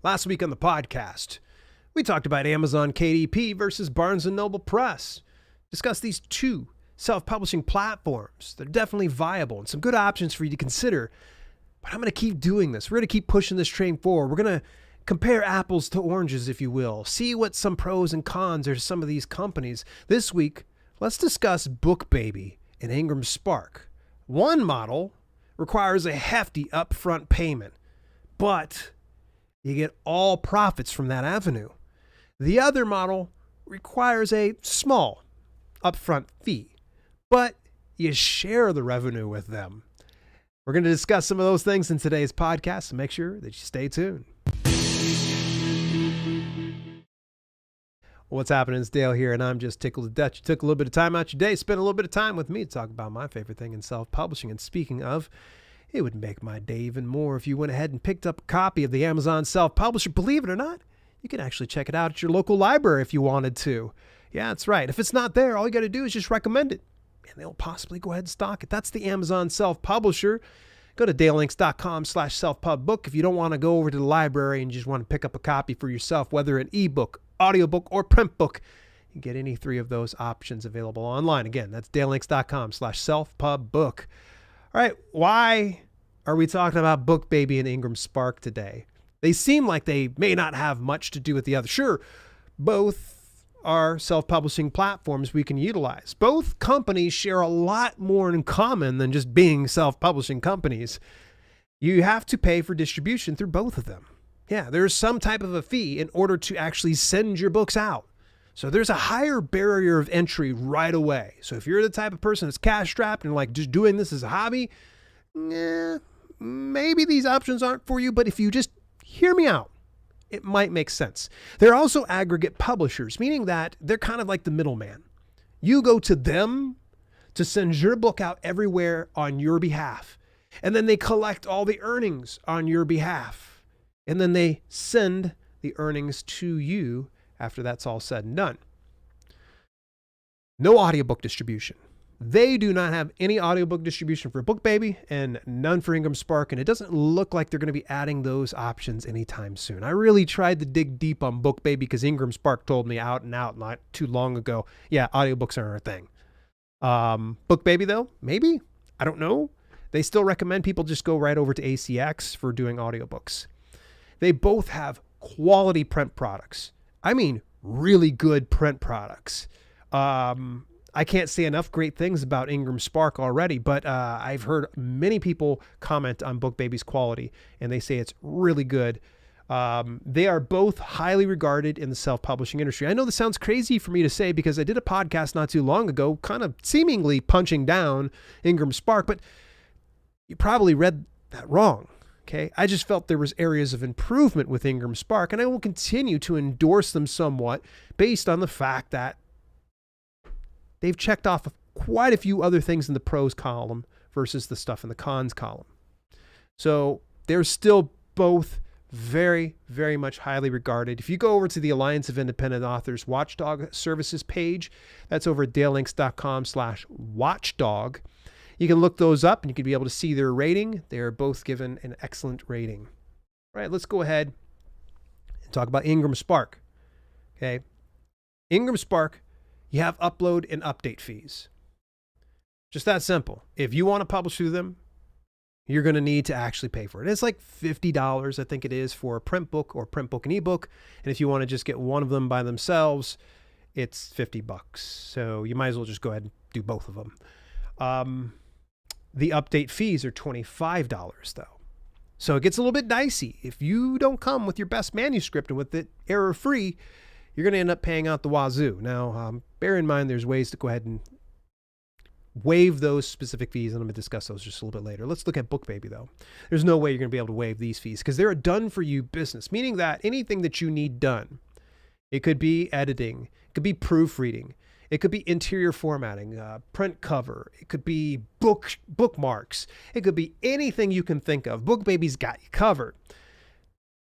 Last week on the podcast, we talked about Amazon KDP versus Barnes & Noble Press. Discussed these two self-publishing platforms. They're definitely viable and some good options for you to consider. But I'm going to keep doing this. We're going to keep pushing this train forward. We're going to compare apples to oranges, if you will. See what some pros and cons are to some of these companies. This week, let's discuss BookBaby and Ingram Spark. One model requires a hefty upfront payment, but you get all profits from that avenue. The other model requires a small upfront fee, but you share the revenue with them. We're going to discuss some of those things in today's podcast, so make sure that you stay tuned. What's happening? It's Dale here, and I'm just tickled to death. You took a little bit of time out your day, spent a little bit of time with me to talk about my favorite thing in self-publishing. And speaking of, it would make my day even more if you went ahead and picked up a copy of the Amazon Self-Publisher. Believe it or not, you can actually check it out at your local library if you wanted to. Yeah, that's right. If it's not there, all you got to do is just recommend it, and they'll possibly go ahead and stock it. That's the Amazon Self-Publisher. Go to dalelinks.com/selfpubbook if you don't want to go over to the library and just want to pick up a copy for yourself, whether an ebook, audiobook, or print book. You get any three of those options available online. Again, that's dalelinks.com/selfpubbook. All right, why are we talking about BookBaby and Ingram Spark today? They seem like they may not have much to do with the other. Sure, both are self-publishing platforms we can utilize. Both companies share a lot more in common than just being self-publishing companies. You have to pay for distribution through both of them. Yeah, there's some type of a fee in order to actually send your books out. So there's a higher barrier of entry right away. So if you're the type of person that's cash strapped and like just doing this as a hobby, maybe these options aren't for you. But if you just hear me out, it might make sense. They're also aggregate publishers, meaning that they're kind of like the middleman. You go to them to send your book out everywhere on your behalf. And then they collect all the earnings on your behalf. And then they send the earnings to you after that's all said and done. No audiobook distribution. They do not have any audiobook distribution for BookBaby and none for Ingram Spark, and it doesn't look like they're going to be adding those options anytime soon. I really tried to dig deep on BookBaby because Ingram Spark told me out and out not too long ago, yeah, audiobooks aren't a thing. BookBaby though, maybe? I don't know. They still recommend people just go right over to ACX for doing audiobooks. They both have quality print products. I mean, really good print products. I can't say enough great things about Ingram Spark already, but I've heard many people comment on BookBaby's quality, and they say it's really good. They are both highly regarded in the self-publishing industry. I know this sounds crazy for me to say because I did a podcast not too long ago, kind of seemingly punching down Ingram Spark, but you probably read that wrong. Okay, I just felt there was areas of improvement with Ingram Spark, and I will continue to endorse them somewhat based on the fact that they've checked off quite a few other things in the pros column versus the stuff in the cons column. So they're still both very, very much highly regarded. If you go over to the Alliance of Independent Authors Watchdog Services page, that's over at dalelinks.com/watchdog. You can look those up and you can be able to see their rating. They're both given an excellent rating. All right, let's go ahead and talk about Ingram Spark. Okay. Ingram Spark, you have upload and update fees. Just that simple. If you want to publish through them, you're going to need to actually pay for it. It's like $50, I think it is, for a print book or print book and ebook. And if you want to just get one of them by themselves, it's $50. So you might as well just go ahead and do both of them. The update fees are $25 though. So it gets a little bit dicey. If you don't come with your best manuscript and with it error-free, you're going to end up paying out the wazoo. Now, bear in mind there's ways to go ahead and waive those specific fees, and I'm going to discuss those just a little bit later. Let's look at BookBaby though. There's no way you're going to be able to waive these fees because they're a done-for-you business, meaning that anything that you need done, it could be editing, it could be proofreading, it could be interior formatting, print cover. It could be bookmarks. It could be anything you can think of. BookBaby's got you covered. But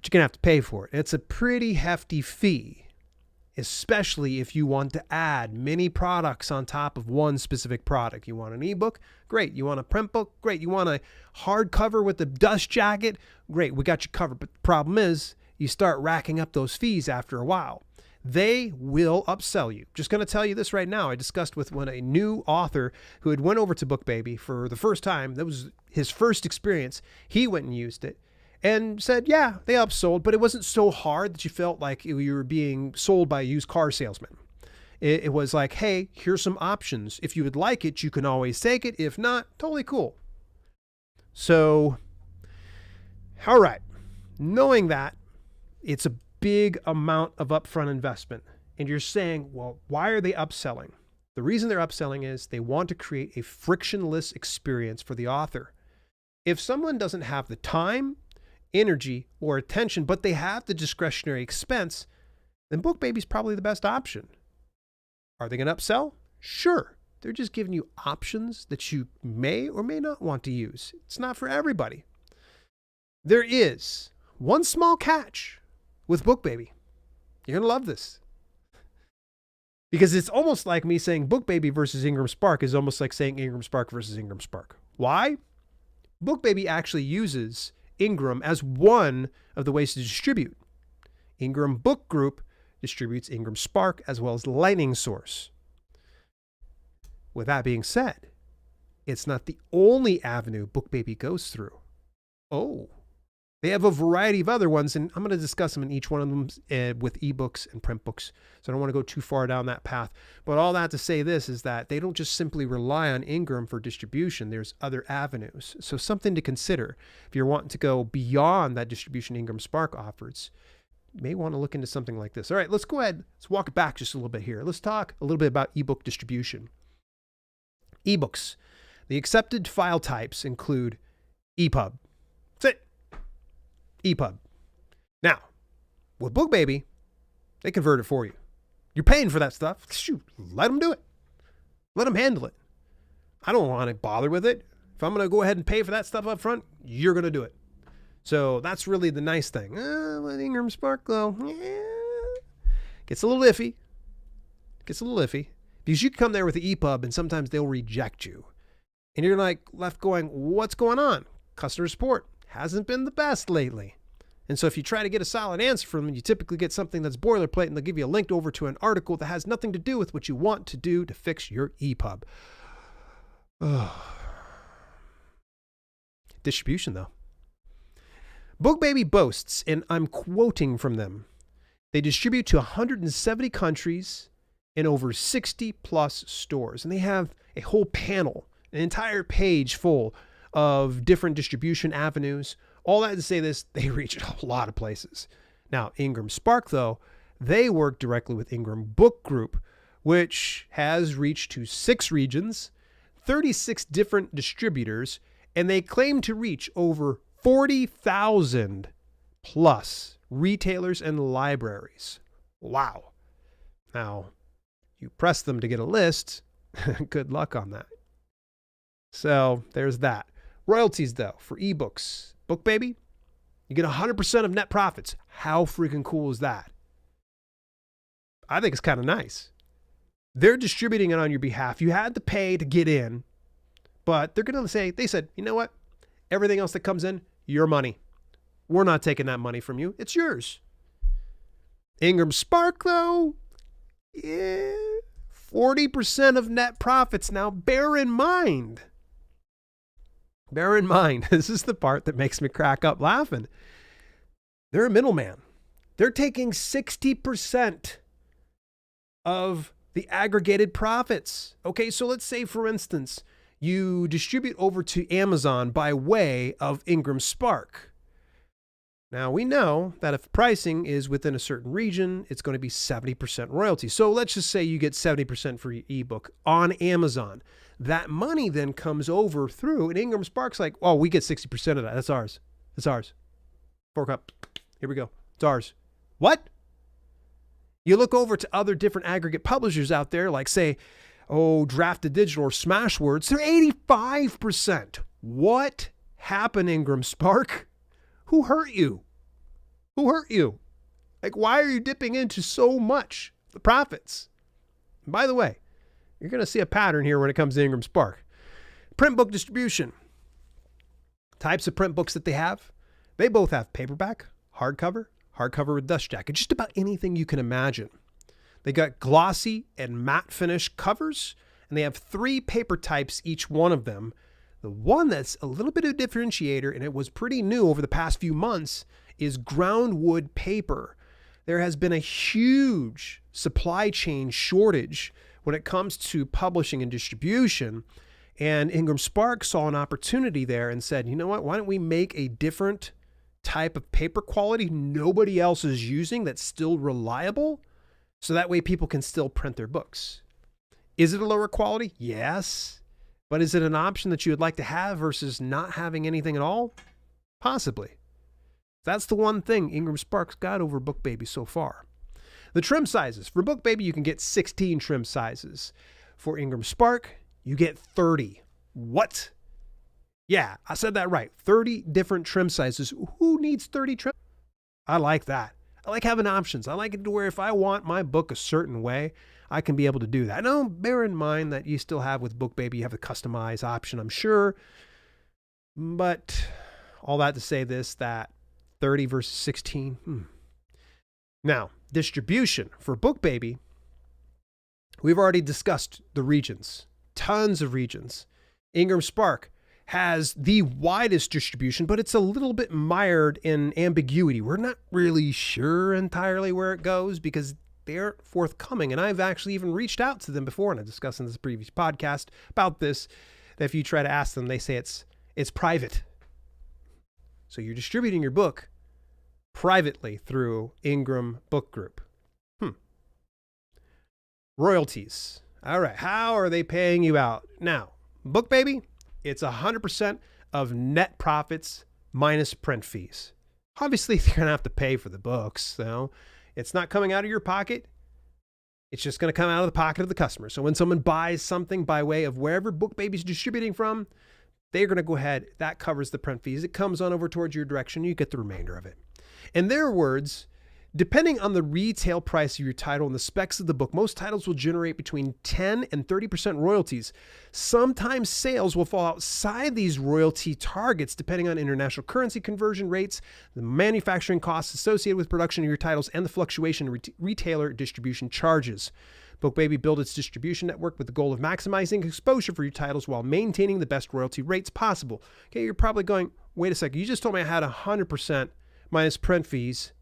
you're going to have to pay for it. It's a pretty hefty fee, especially if you want to add many products on top of one specific product. You want an ebook? Great. You want a print book? Great. You want a hardcover with a dust jacket? Great. We got you covered. But the problem is you start racking up those fees after a while. They will upsell you. Just going to tell you this right now. I discussed with a new author who had went over to BookBaby for the first time. That was his first experience. He went and used it and said, yeah, they upsold, but it wasn't so hard that you felt like you were being sold by a used car salesman. It was like, hey, here's some options. If you would like it, you can always take it. If not, totally cool. So, all right. Knowing that, it's a big amount of upfront investment. And you're saying, well, why are they upselling? The reason they're upselling is they want to create a frictionless experience for the author. If someone doesn't have the time, energy, or attention, but they have the discretionary expense, then BookBaby is probably the best option. Are they going to upsell? Sure. They're just giving you options that you may or may not want to use. It's not for everybody. There is one small catch with BookBaby. You're going to love this. Because it's almost like me saying BookBaby versus Ingram Spark is almost like saying Ingram Spark versus Ingram Spark. Why? BookBaby actually uses Ingram as one of the ways to distribute. Ingram Book Group distributes Ingram Spark as well as Lightning Source. With that being said, it's not the only avenue BookBaby goes through. Oh, they have a variety of other ones, and I'm going to discuss them in each one of them with ebooks and print books. So I don't want to go too far down that path. But all that to say this is that they don't just simply rely on Ingram for distribution. There's other avenues. So something to consider. If you're wanting to go beyond that distribution Ingram Spark offers, you may want to look into something like this. All right, let's go ahead. Let's walk it back just a little bit here. Let's talk a little bit about ebook distribution. Ebooks. The accepted file types include EPUB. That's it. EPUB. Now, with BookBaby, they convert it for you. You're paying for that stuff. Shoot, let them do it. Let them handle it. I don't want to bother with it. If I'm going to go ahead and pay for that stuff up front, you're going to do it. So that's really the nice thing. With Ingram Spark, though, gets a little iffy. Because you come there with the EPUB and sometimes they'll reject you. And you're like left going, what's going on? Customer support hasn't been the best lately. And so if you try to get a solid answer from them, you typically get something that's boilerplate and they'll give you a link over to an article that has nothing to do with what you want to do to fix your EPUB. Distribution, though. BookBaby boasts, and I'm quoting from them, they distribute to 170 countries in over 60 plus stores. And they have a whole panel, an entire page full of different distribution avenues. All that to say this, they reach a lot of places. Now, Ingram Spark, though, they work directly with Ingram Book Group, which has reached to 6 regions, 36 different distributors, and they claim to reach over 40,000 plus retailers and libraries. Wow. Now, you press them to get a list. Good luck on that. So there's that. Royalties, though, for ebooks. BookBaby, you get 100% of net profits. How freaking cool is that? I think it's kind of nice. They're distributing it on your behalf. You had to pay to get in, but they're going to say, they said, you know what? Everything else that comes in, your money. We're not taking that money from you. It's yours. Ingram Spark, though, 40% of net profits. Now, bear in mind, this is the part that makes me crack up laughing. They're a middleman. They're taking 60% of the aggregated profits. Okay, so let's say, for instance, you distribute over to Amazon by way of Ingram Spark. Now, we know that if pricing is within a certain region, it's going to be 70% royalty. So let's just say you get 70% for your ebook on Amazon. That money then comes over through, and Ingram Spark's like, oh, we get 60% of that. That's ours. That's ours. Fork up. Here we go. It's ours. What? You look over to other different aggregate publishers out there, like say, Drafted Digital or Smashwords, they're 85%. What happened, Ingram Spark? Who hurt you? Who hurt you? Like, why are you dipping into so much the profits? And by the way, you're going to see a pattern here when it comes to Ingram Spark. Print book distribution. Types of print books that they have. They both have paperback, hardcover, hardcover with dust jacket, just about anything you can imagine. They got glossy and matte finish covers, and they have 3 paper types, each one of them. The one that's a little bit of a differentiator, and it was pretty new over the past few months, is ground wood paper. There has been a huge supply chain shortage when it comes to publishing and distribution. And Ingram Spark saw an opportunity there and said, you know what, why don't we make a different type of paper quality nobody else is using that's still reliable? So that way people can still print their books. Is it a lower quality? Yes. But is it an option that you would like to have versus not having anything at all? Possibly. That's the one thing Ingram Sparks got over BookBaby so far. The trim sizes. For BookBaby, you can get 16 trim sizes. For Ingram Spark, you get 30. What? Yeah, I said that right. 30 different trim sizes. Who needs 30 trim? I like that. I like having options. I like it to where if I want my book a certain way, I can be able to do that. Now, bear in mind that you still have with BookBaby, you have the customize option, I'm sure. But all that to say this, that 30 versus 16. Now, distribution. For BookBaby, we've already discussed the regions. Tons of regions. Ingram Spark has the widest distribution, but it's a little bit mired in ambiguity. We're not really sure entirely where it goes because they aren't forthcoming. And I've actually even reached out to them before, and I discussed in this previous podcast about this, that if you try to ask them, they say it's private. So you're distributing your book privately through Ingram Book Group. Royalties. All right, how are they paying you out? Now, BookBaby, it's 100% of net profits minus print fees. Obviously, they're going to have to pay for the books, so it's not coming out of your pocket. It's just going to come out of the pocket of the customer. So when someone buys something by way of wherever BookBaby's distributing from, they're going to go ahead. That covers the print fees. It comes on over towards your direction. You get the remainder of it. In their words, depending on the retail price of your title and the specs of the book, most titles will generate between 10 and 30% royalties. Sometimes sales will fall outside these royalty targets depending on international currency conversion rates, the manufacturing costs associated with production of your titles, and the fluctuation in retailer distribution charges. BookBaby built its distribution network with the goal of maximizing exposure for your titles while maintaining the best royalty rates possible. Okay, you're probably going, wait a second, you just told me I had 100% minus print fees.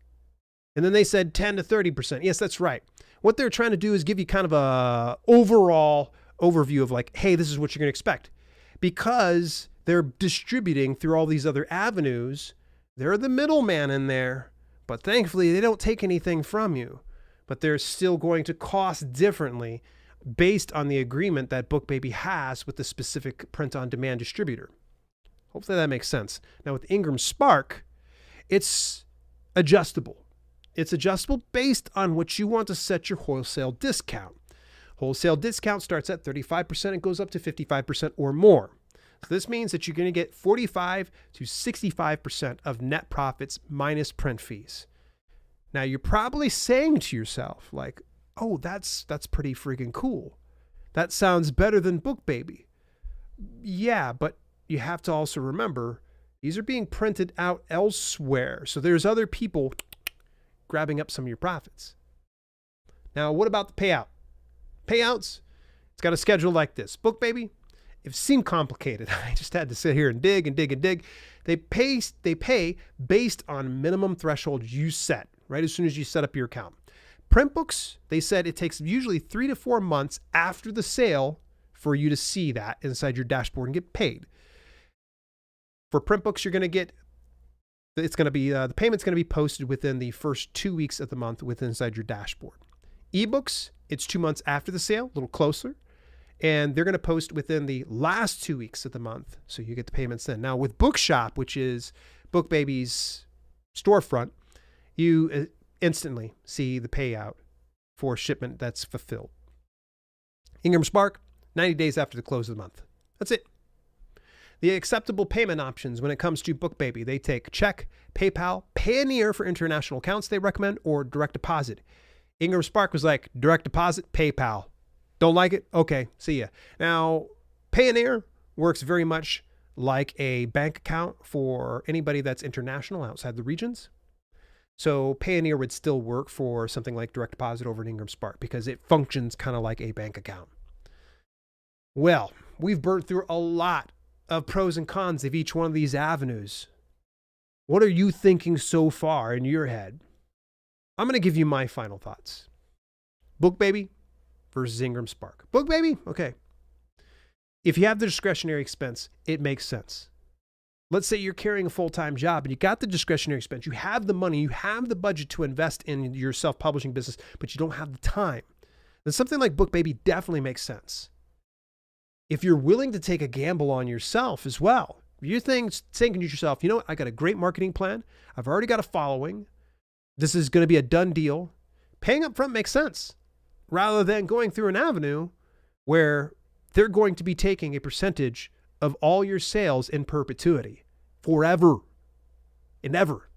And then they said 10 to 30%. Yes, that's right. What they're trying to do is give you kind of a overall overview of like, hey, this is what you're going to expect. Because they're distributing through all these other avenues, they're the middleman in there. But thankfully, they don't take anything from you. But they're still going to cost differently based on the agreement that BookBaby has with the specific print-on-demand distributor. Hopefully that makes sense. Now with Ingram Spark, it's adjustable. It's adjustable based on what you want to set your wholesale discount. Wholesale discount starts at 35% and goes up to 55% or more. So this means that you're going to get 45 to 65% of net profits minus print fees. Now you're probably saying to yourself like, oh, that's pretty freaking cool. That sounds better than BookBaby. Yeah, but you have to also remember these are being printed out elsewhere. So there's other people grabbing up some of your profits. Now, what about the payout? Payouts, it's got a schedule like this. BookBaby, it seemed complicated. I just had to sit here and dig and dig and dig. They pay based on minimum threshold you set, right as soon as you set up your account. Print books, they said it takes usually 3 to 4 months after the sale for you to see that inside your dashboard and get paid. For print books, you're going to get, it's going to be, the payment's going to be posted within the first 2 weeks of the month within inside your dashboard. Ebooks, it's 2 months after the sale, a little closer. And they're going to post within the last 2 weeks of the month. So you get the payments then. Now with Bookshop, which is BookBaby's storefront, you instantly see the payout for shipment that's fulfilled. Ingram Spark, 90 days after the close of the month. That's it. The acceptable payment options when it comes to BookBaby, they take check, PayPal, Payoneer for international accounts they recommend, or direct deposit. Ingram Spark was like, direct deposit, PayPal. Don't like it? Okay, see ya. Now, Payoneer works very much like a bank account for anybody that's international outside the regions. So Payoneer would still work for something like direct deposit over an Ingram Spark because it functions kind of like a bank account. Well, we've burned through a lot of pros and cons of each one of these avenues. What are you thinking so far in your head? I'm going to give you my final thoughts. BookBaby versus Ingram Spark. BookBaby, okay. If you have the discretionary expense, it makes sense. Let's say you're carrying a full-time job and you got the discretionary expense. You have the money, you have the budget to invest in your self-publishing business, but you don't have the time. Then something like BookBaby definitely makes sense. If you're willing to take a gamble on yourself as well, you're thinking to yourself, you know what? I got a great marketing plan. I've already got a following. This is going to be a done deal. Paying up front makes sense rather than going through an avenue where they're going to be taking a percentage of all your sales in perpetuity forever and ever.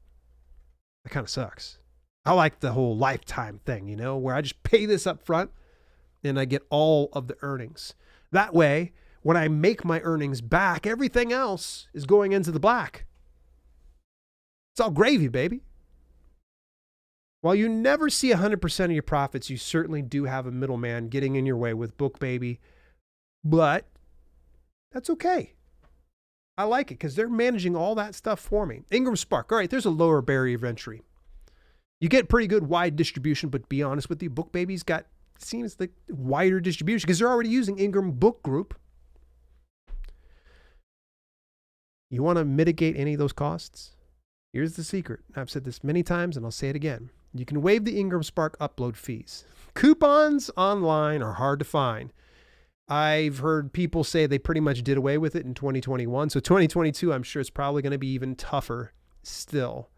That kind of sucks. I like the whole lifetime thing, where I just pay this up front and I get all of the earnings. That way, when I make my earnings back, everything else is going into the black. It's all gravy, baby. While you never see 100% of your profits, you certainly do have a middleman getting in your way with BookBaby, but that's okay. I like it because they're managing all that stuff for me. Ingram Spark, all right, there's a lower barrier of entry. You get pretty good wide distribution, but to be honest with you, BookBaby's got, seems like wider distribution because they're already using Ingram Book Group. You want to mitigate any of those costs? Here's the secret. I've said this many times and I'll say it again. You can waive the Ingram Spark upload fees. Coupons online are hard to find. I've heard people say they pretty much did away with it in 2021. So 2022, I'm sure it's probably going to be even tougher still.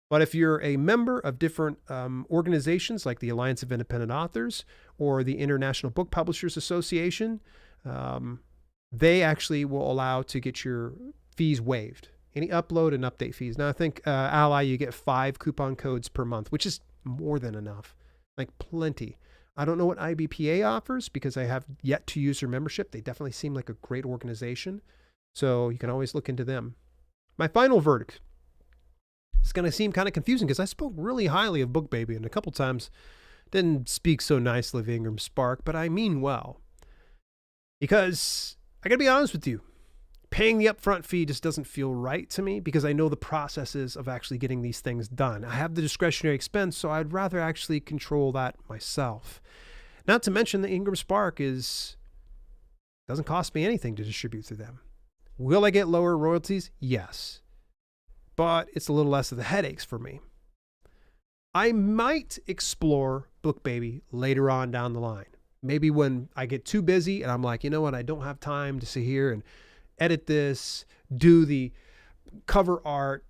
But if you're a member of different organizations like the Alliance of Independent Authors or the International Book Publishers Association, they actually will allow to get your fees waived. Any upload and update fees. Now I think Ally, you get 5 coupon codes per month, which is more than enough, like plenty. I don't know what IBPA offers because I have yet to use their membership. They definitely seem like a great organization. So you can always look into them. My final verdict. It's going to seem kind of confusing because I spoke really highly of BookBaby and a couple times didn't speak so nicely of Ingram Spark, but I mean well. Because I got to be honest with you, paying the upfront fee just doesn't feel right to me because I know the processes of actually getting these things done. I have the discretionary expense, so I'd rather actually control that myself. Not to mention the Ingram Spark doesn't cost me anything to distribute through them. Will I get lower royalties? Yes. But it's a little less of the headaches for me. I might explore BookBaby later on down the line. Maybe when I get too busy and I'm like, you know what, I don't have time to sit here and edit this, do the cover art,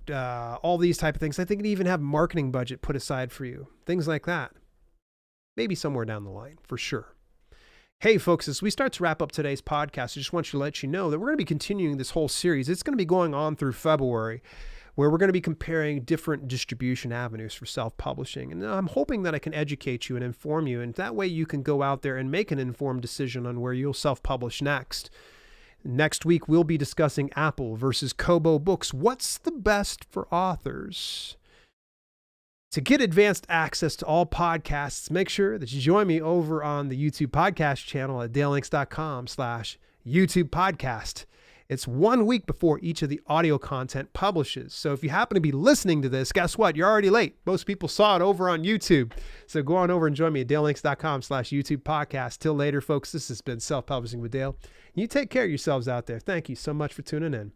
all these type of things. I think it even have marketing budget put aside for you. Things like that. Maybe somewhere down the line, for sure. Hey, folks, as we start to wrap up today's podcast, I just want to let you know that we're going to be continuing this whole series. It's going to be going on through February, where we're going to be comparing different distribution avenues for self-publishing. And I'm hoping that I can educate you and inform you, and that way you can go out there and make an informed decision on where you'll self-publish next. Next week, we'll be discussing Apple versus Kobo Books. What's the best for authors? To get advanced access to all podcasts, make sure that you join me over on the YouTube podcast channel at dalelinks.com/YouTube podcast. It's 1 week before each of the audio content publishes. So if you happen to be listening to this, guess what? You're already late. Most people saw it over on YouTube. So go on over and join me at dalelinks.com/YouTube podcast. Till later, folks, this has been Self-Publishing with Dale. You take care of yourselves out there. Thank you so much for tuning in.